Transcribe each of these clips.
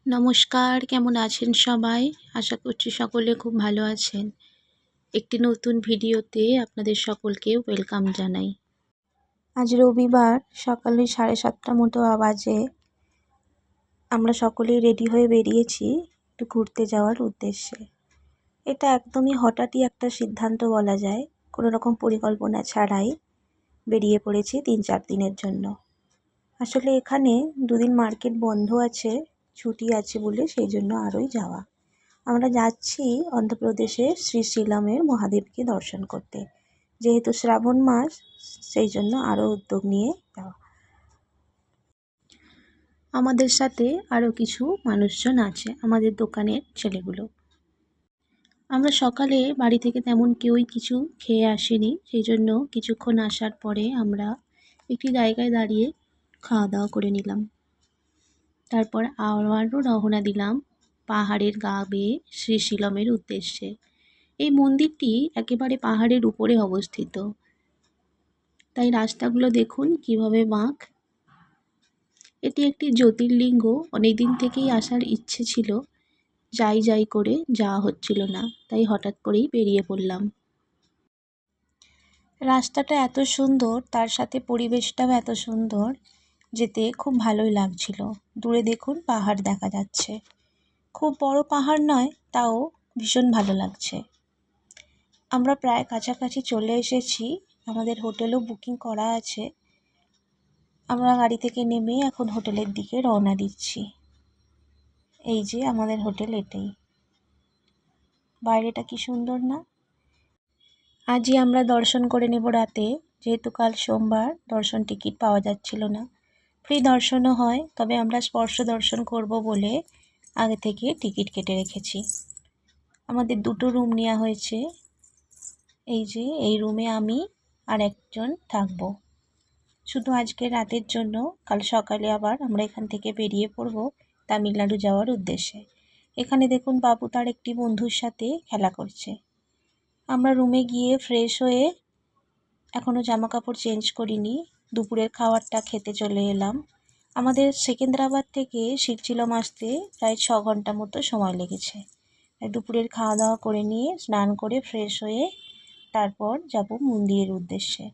নমস্কার, কেমন আছেন সবাই? আশা করছি সকলে খুব ভালো আছেন। একটি নতুন ভিডিওতে আপনাদের সকলকে ওয়েলকাম জানাই। আজ রবিবার সকালে 7:30 মতো বাজে। আমরা সকলেই রেডি হয়ে বেরিয়েছি একটু ঘুরতে যাওয়ার উদ্দেশ্যে। এটা একদমই হঠাৎই একটা সিদ্ধান্ত বলা যায়। কোনো রকম পরিকল্পনা ছাড়াই বেরিয়ে পড়েছি 3-4 দিনের জন্য। আসলে এখানে 2 দিন মার্কেট বন্ধ আছে, ছুটি আছে বলে সেই জন্য আরোই যাওয়া। আমরা যাচ্ছি অন্ধ্রপ্রদেশের শ্রীশৈলমের মহাদেবকে দর্শন করতে। যেহেতু শ্রাবণ মাস, সেই জন্য আরও উদ্যোগ নিয়ে যাওয়া। আমাদের সাথে আরও কিছু মানুষজন আছে, আমাদের দোকানের ছেলেগুলো। আমরা সকালে বাড়ি থেকে তেমন কেউই কিছু খেয়ে আসিনি, সেই জন্য কিছুক্ষণ আসার পরে আমরা একটি জায়গায় দাঁড়িয়ে খাওয়া দাওয়া করে নিলাম। তারপর আবারও রওনা দিলাম পাহাড়ের গা বেয়ে শ্রীশৈলমের উদ্দেশ্যে। এই মন্দিরটি একেবারে পাহাড়ের উপরে অবস্থিত, তাই রাস্তাগুলো দেখুন কিভাবে বাঁক। এটি একটি জ্যোতির্লিঙ্গ। অনেকদিন থেকেই আসার ইচ্ছে ছিল, যাই করে যাওয়া হচ্ছিল না, তাই হঠাৎ করেই বেরিয়ে পড়লাম। রাস্তাটা এত সুন্দর, তার সাথে পরিবেশটাও এত সুন্দর, যেতে খুব ভালোই লাগছিল। দূরে দেখুন পাহাড় দেখা যাচ্ছে, খুব বড় পাহাড় নয়, তাও ভীষণ ভালো লাগছে। আমরা প্রায় কাছাকাছি চলে এসেছি, আমাদের হোটেলও বুকিং করা আছে। আমরা গাড়ি থেকে নেমে এখন হোটেলের দিকে রওনা দিচ্ছি। এই যে আমাদের হোটেল, এটাই। বাইরেটা কি সুন্দর না? আজই আমরা দর্শন করে নেব রাতে, যেহেতু কাল সোমবার, দর্শন টিকিট পাওয়া যাচ্ছিল না। ফ্রি দর্শনও হয়, তবে আমরা স্পর্শ দর্শন করব বলে আগে থেকে টিকিট কেটে রেখেছি। আমাদের 2টো রুম নেওয়া হয়েছে। এই যে এই রুমে আমি আর একজন থাকবো, শুধু আজকে রাতের জন্য। কাল সকালে আবার আমরা এখান থেকে বেরিয়ে পড়ব তামিলনাড়ু যাওয়ার উদ্দেশ্যে। এখানে দেখুন বাবু তার একটি বন্ধুর সাথে খেলা করছে। আমরা রুমে গিয়ে ফ্রেশ হয়ে, এখনও জামা কাপড় চেঞ্জ করিনি, দুপুরের খাবারটা খেতে চলে এলাম। আমাদের সেকেন্দ্রাবাদ থেকে শ্রীশৈলম আসতে প্রায় 6 ঘন্টা মতো সময় লেগেছে। দুপুরের খাওয়া দাওয়া করে নিয়ে স্নান করে ফ্রেশ হয়ে তারপর যাব মন্দিরের উদ্দেশ্যে।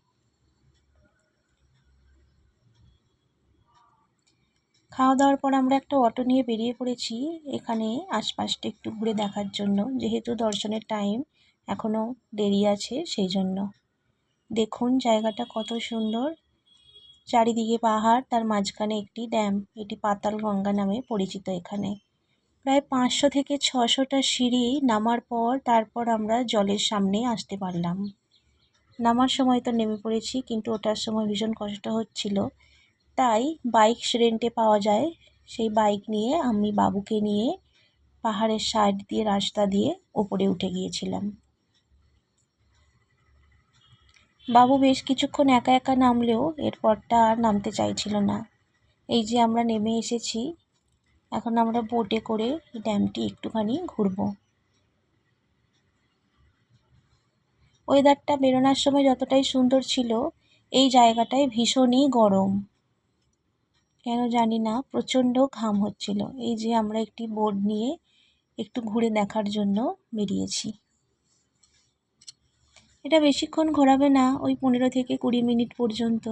খাওয়া দাওয়ার পর আমরা একটা অটো নিয়ে বেরিয়ে পড়েছি এখানে আশপাশটা একটু ঘুরে দেখার জন্য, যেহেতু দর্শনের টাইম এখনও দেরি আছে সেই জন্য। দেখুন জায়গাটা কত সুন্দর, চারিদিকে পাহাড়, তার মাঝখানে একটি ড্যাম। এটি পাতাল গঙ্গা নামে পরিচিত। এখানে প্রায় 500 থেকে 600টা সিঁড়ি নামার পর তারপর আমরা জলের সামনে আসতে পারলাম। নামার সময় তো নেমে পড়েছি, কিন্তু ওঠার সময় ভীষণ কষ্ট হচ্ছিল, তাই বাইক রেন্টে পাওয়া যায়, সেই বাইক নিয়ে আমি বাবুকে নিয়ে পাহাড়ের সাইড দিয়ে রাস্তা দিয়ে ওপরে উঠে গিয়েছিলাম। বাবু বেশ কিছুক্ষণ একা একা নামলেও এরপরটা আর নামতে চাইছিল না। এই যে আমরা নেমে এসেছি, এখন আমরা বোটে করে ড্যামটি একটুখানি ঘুরবো। ওয়েদারটা বেরোনোর সময় যতটাই সুন্দর ছিল, এই জায়গাটায় ভীষণই গরম, কেন জানি না, প্রচণ্ড ঘাম হচ্ছিল। এই যে আমরা একটি বোট নিয়ে একটু ঘুরে দেখার জন্য বেরিয়েছি। এটা বেশিক্ষণ ঘোরাবে না, ওই 15 থেকে 20 মিনিট পর্যন্ত।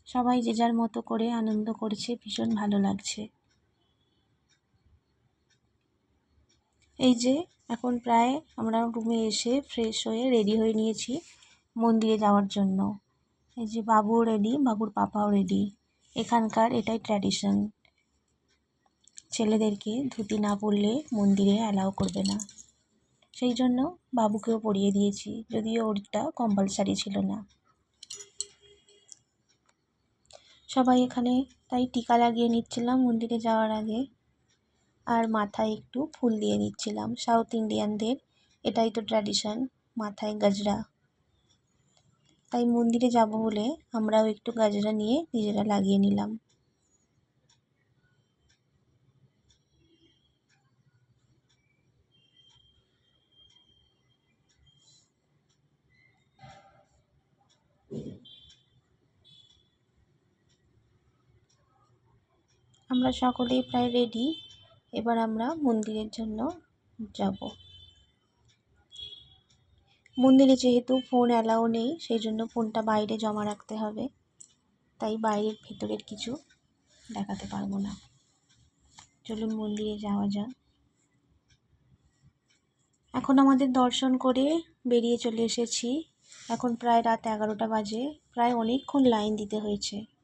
সবাই যে যার মতো করে আনন্দ করছে, ভীষণ ভালো লাগছে। এই যে এখন প্রায় আমরা রুমে এসে ফ্রেশ হয়ে রেডি হয়ে নিয়েছি মন্দিরে যাওয়ার জন্য। এই যে বাবুও রেডি, বাবুর পাপাও রেডি। এখানকার এটাই ট্র্যাডিশন, ছেলেদেরকে ধুতি না পরলে মন্দিরে অ্যালাউ করবে না। সেই জন্য বাবুকেও পরিয়ে দিয়েছি, যদিও ওরটা কম্পালসারি ছিল না। সবাই এখানে তাই টিকা লাগিয়ে নিচ্ছিলাম মন্দিরে যাওয়ার আগে, আর মাথায় একটু ফুল দিয়ে নিচ্ছিলাম। সাউথ ইন্ডিয়ানদের এটাই তো ট্র্যাডিশন, মাথায় গাজরা। তাই মন্দিরে যাব বলে আমরাও একটু গাজরা নিয়ে নিজেরা লাগিয়ে নিলাম। আমরা সকলেই প্রায় রেডি। এবার আমরা মন্দিরের জন্য যাব। মন্দিরে যেহেতু ফোন অ্যালাউ নেই, সেই জন্য ফোনটা বাইরে জমা রাখতে হবে, তাই বাইরের ভেতরের কিছু দেখাতে পারবো না। চলুন মন্দিরে যাওয়া যাক। এখন আমাদের দর্শন করে বেরিয়ে চলে এসেছি। এখন প্রায় রাত 11টা বাজে। প্রায় অনেকক্ষণ লাইন দিতে হয়েছে।